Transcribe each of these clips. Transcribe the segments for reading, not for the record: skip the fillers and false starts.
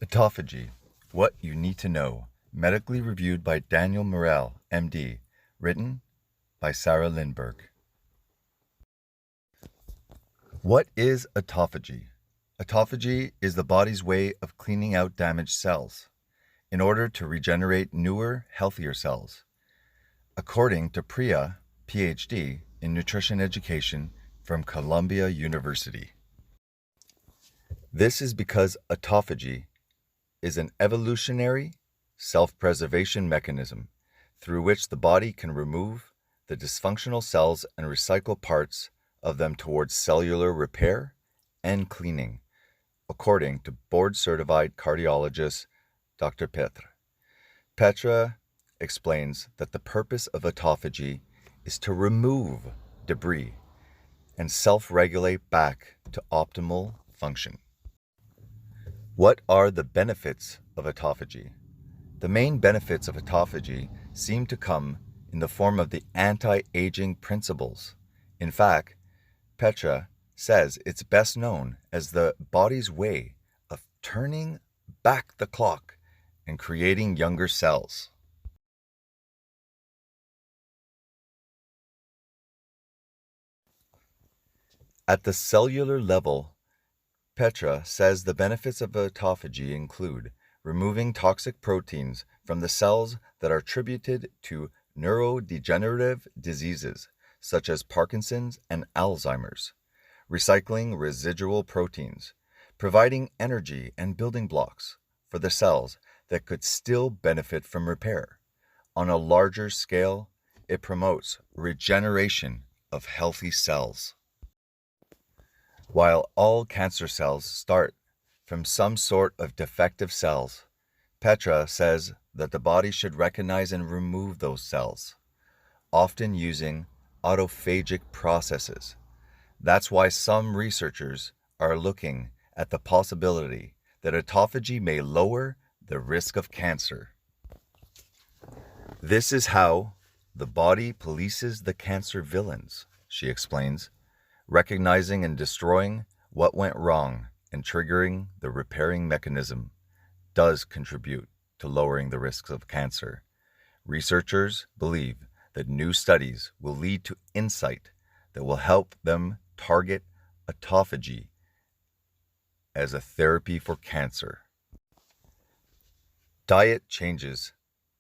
Autophagy, What You Need to Know, medically reviewed by Daniel Morel, MD, written by Sarah Lindberg. What is autophagy? Autophagy is the body's way of cleaning out damaged cells in order to regenerate newer, healthier cells. According to Priya, PhD in nutrition education from Columbia University. This is because autophagy is an evolutionary self-preservation mechanism through which the body can remove the dysfunctional cells and recycle parts of them towards cellular repair and cleaning, according to board-certified cardiologist Dr. Petra. Petra explains that the purpose of autophagy is to remove debris and self-regulate back to optimal function. What are the benefits of autophagy? The main benefits of autophagy seem to come in the form of the anti-aging principles. In fact, Petra says it's best known as the body's way of turning back the clock and creating younger cells. At the cellular level, Petra says the benefits of autophagy include removing toxic proteins from the cells that are attributed to neurodegenerative diseases such as Parkinson's and Alzheimer's, recycling residual proteins, providing energy and building blocks for the cells that could still benefit from repair. On a larger scale, it promotes regeneration of healthy cells. While all cancer cells start from some sort of defective cells, Petra says that the body should recognize and remove those cells, often using autophagic processes. That's why some researchers are looking at the possibility that autophagy may lower the risk of cancer. This is how the body polices the cancer villains, she explains, recognizing and destroying what went wrong and triggering the repairing mechanism does contribute to lowering the risks of cancer. Researchers believe that new studies will lead to insight that will help them target autophagy as a therapy for cancer. Diet changes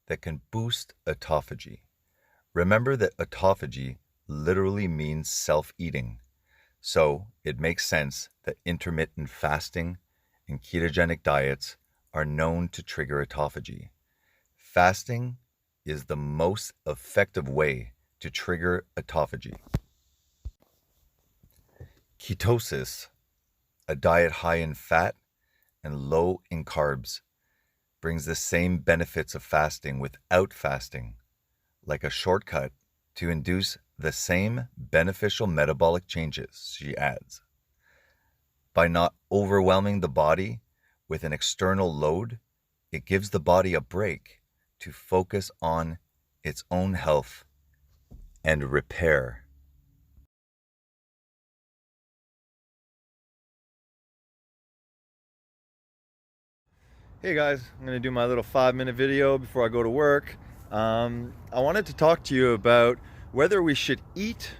that can boost autophagy. Remember that autophagy literally means self-eating. So it makes sense that intermittent fasting and ketogenic diets are known to trigger autophagy. Fasting is the most effective way to trigger autophagy. Ketosis, a diet high in fat and low in carbs, brings the same benefits of fasting without fasting, like a shortcut to induce the same beneficial metabolic changes, she adds. By not overwhelming the body with an external load, it gives the body a break to focus on its own health and repair. Hey guys, I'm going to do my little 5-minute video before I go to work. I wanted to talk to you about whether we should eat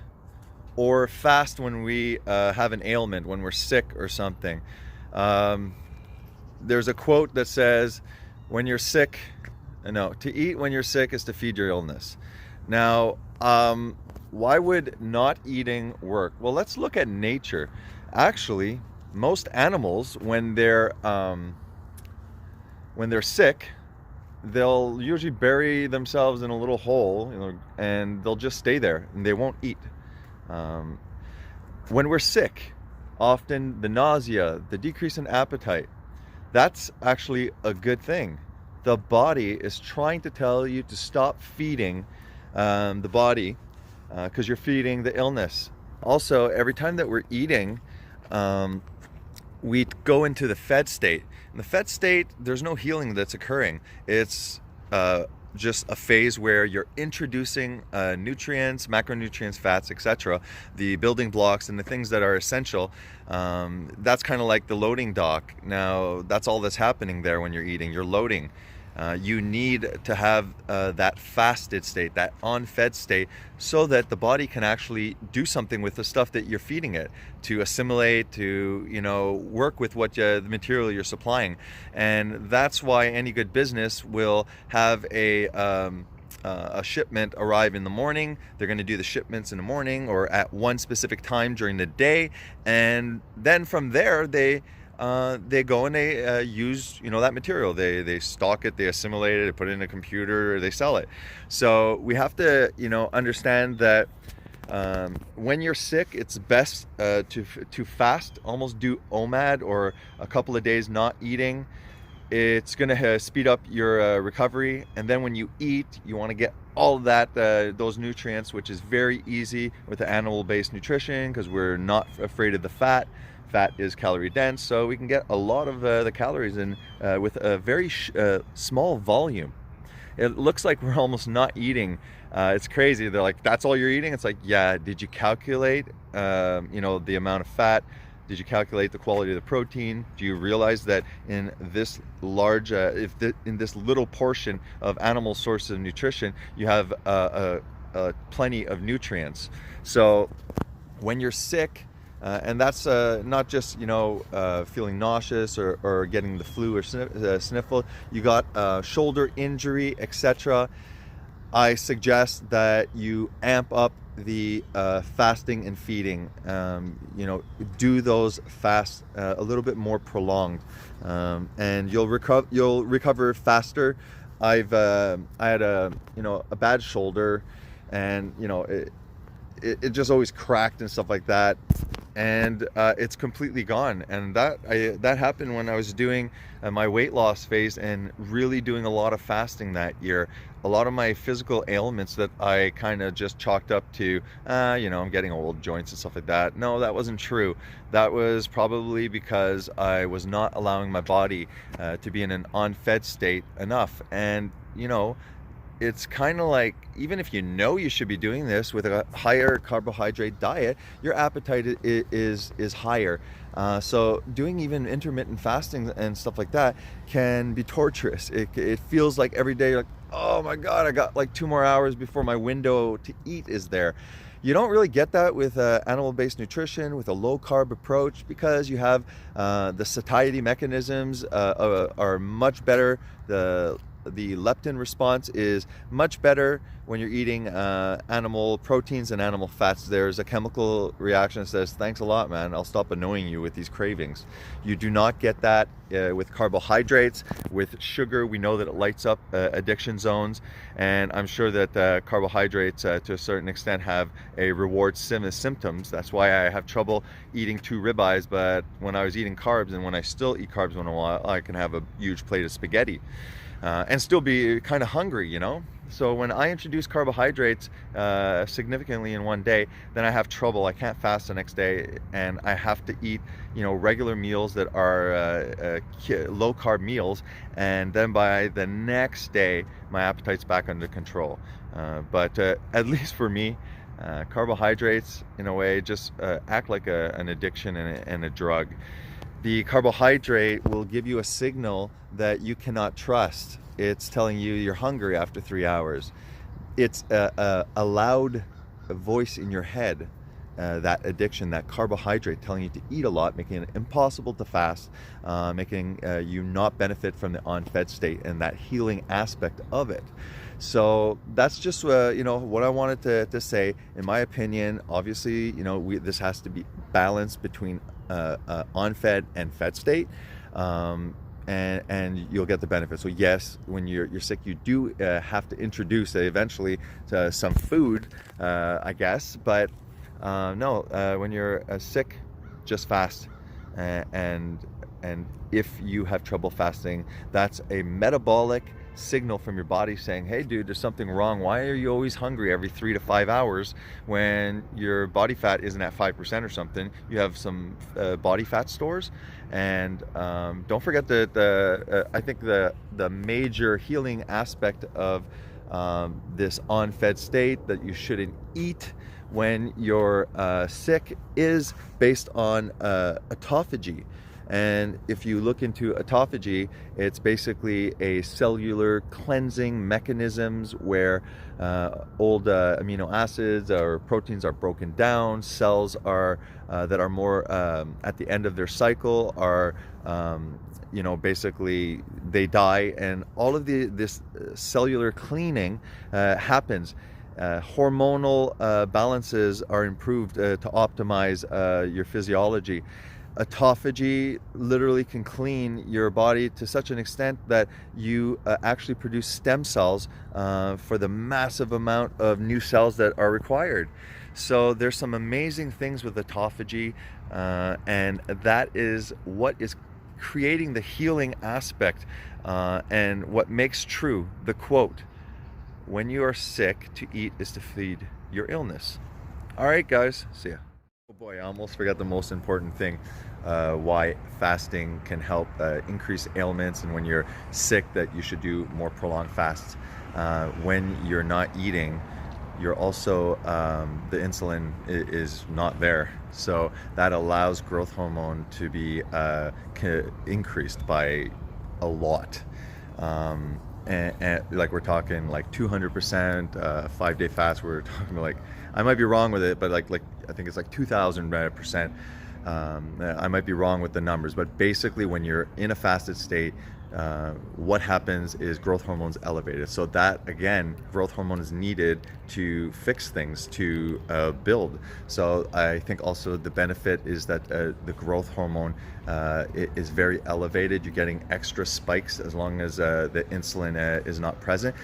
or fast when we have an ailment, when we're sick or something. There's a quote that says, when you're sick, to eat when you're sick is to feed your illness. Now, why would not eating work? Well, let's look at nature. Actually, most animals, when they're sick, they'll usually bury themselves in a little hole, and they'll just stay there and they won't eat. When we're sick, often the nausea, the decrease in appetite, that's actually a good thing. the body is trying to tell you to stop feeding the body because you're feeding the illness. Also, every time that we're eating, we go into the fed state. In the fed state, there's no healing that's occurring. It's just a phase where you're introducing nutrients, macronutrients, fats, etc., the building blocks and the things that are essential. That's kind of like the loading dock. Now, that's all that's happening there when you're eating. You're loading. You need to have that fasted state, that on-fed state, so that the body can actually do something with the stuff that you're feeding it, to assimilate, to work with what the material you're supplying. And that's why any good business will have a shipment arrive in the morning. They're going to do the shipments in the morning or at one specific time during the day, and then from there they go and they use that material. They stock it, they assimilate it, they put it in a computer, they sell it. So we have to understand that when you're sick, it's best to fast, almost do OMAD, or a couple of days not eating. It's going to speed up your recovery. And then when you eat, you want to get all of that, those nutrients, which is very easy with the animal-based nutrition because we're not afraid of the fat. Fat is calorie dense, so we can get a lot of the calories in with a very small volume. It looks like we're almost not eating. It's crazy. They're like, that's all you're eating? It's like, yeah, did you calculate the amount of fat? Did you calculate the quality of the protein? Do you realize that in this large, in this little portion of animal sources of nutrition, you have plenty of nutrients? So when you're sick, and that's not just feeling nauseous or getting the flu or sniffle, you got shoulder injury, etc., I suggest that you amp up the fasting and feeding. Do those fasts a little bit more prolonged, and you'll recover faster. I had a bad shoulder, and it just always cracked and stuff like that, and it's completely gone. And that happened when I was doing my weight loss phase and really doing a lot of fasting that year. A lot of my physical ailments that I kind of just chalked up to, I'm getting old, joints and stuff like that. No, that wasn't true. That was probably because I was not allowing my body to be in an on-fed state enough. And it's kind of like, even if you should be doing this with a higher carbohydrate diet, your appetite is higher. So doing even intermittent fasting and stuff like that can be torturous. It feels like every day you're like, oh my God, I got like 2 more hours before my window to eat is there. You don't really get that with animal-based nutrition, with a low-carb approach, because you have the satiety mechanisms are much better. The leptin response is much better when you're eating animal proteins and animal fats. There's a chemical reaction that says, thanks a lot, man, I'll stop annoying you with these cravings. You do not get that with carbohydrates. With sugar, we know that it lights up addiction zones, and I'm sure that carbohydrates to a certain extent have a reward symptoms. That's why I have trouble eating 2 ribeyes, but when I was eating carbs, and when I still eat carbs once in a while, I can have a huge plate of spaghetti. And still be kind of hungry, So when I introduce carbohydrates significantly in one day, then I have trouble. I can't fast the next day, and I have to eat, regular meals that are low-carb meals, and then by the next day, my appetite's back under control. But at least for me, carbohydrates, in a way, just act like an addiction and a drug. The carbohydrate will give you a signal that you cannot trust. It's telling you you're hungry after 3 hours. It's a loud voice in your head, that addiction, that carbohydrate telling you to eat a lot, making it impossible to fast, making you not benefit from the on-fed state and that healing aspect of it. So that's just what I wanted to say. In my opinion, obviously, this has to be balanced between on-fed and fed state, and you'll get the benefit. So yes, when you're sick, you do have to introduce eventually some food, I guess. But no, when you're sick, just fast and And if you have trouble fasting, that's a metabolic signal from your body saying, hey dude, there's something wrong. Why are you always hungry every 3 to 5 hours when your body fat isn't at 5% or something? You have some body fat stores. And don't forget that I think the major healing aspect of this on-fed state that you shouldn't eat when you're sick is based on autophagy. And if you look into autophagy, it's basically a cellular cleansing mechanisms where old amino acids or proteins are broken down. Cells are that are more at the end of their cycle are basically they die, and all of this cellular cleaning happens. Hormonal balances are improved to optimize your physiology. Autophagy literally can clean your body to such an extent that you actually produce stem cells for the massive amount of new cells that are required. So there's some amazing things with autophagy, and that is what is creating the healing aspect and what makes true the quote, when you are sick, to eat is to feed your illness. All right, guys, see ya. Oh boy, I almost forgot the most important thing, why fasting can help increase ailments, and when you're sick that you should do more prolonged fasts. When you're not eating, you're also, the insulin is not there. So that allows growth hormone to be increased by a lot. And like we're talking like 200%, 5-day fast. We're talking like, I might be wrong with it, but like I think it's like 2,000%. I might be wrong with the numbers, but basically when you're in a fasted state, what happens is growth hormone's elevated. So that, again, growth hormone is needed to fix things, to build. So I think also the benefit is that the growth hormone is very elevated. You're getting extra spikes as long as the insulin is not present.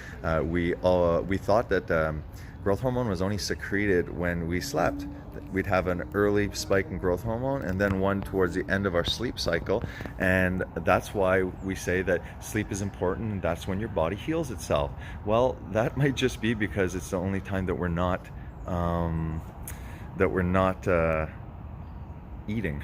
We thought that growth hormone was only secreted when we slept. We'd have an early spike in growth hormone and then one towards the end of our sleep cycle. And that's why we say that sleep is important, and that's when your body heals itself. Well, that might just be because it's the only time that we're not eating.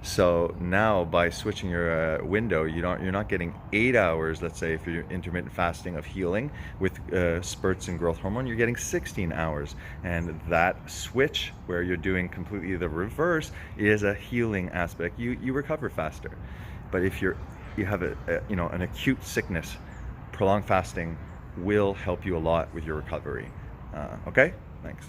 So now by switching your window, you're not getting 8 hours, let's say if you're intermittent fasting, of healing with spurts in growth hormone. You're getting 16 hours, and that switch where you're doing completely the reverse is a healing aspect. You recover faster. But if you have an acute sickness, prolonged fasting will help you a lot with your recovery. Okay, thanks.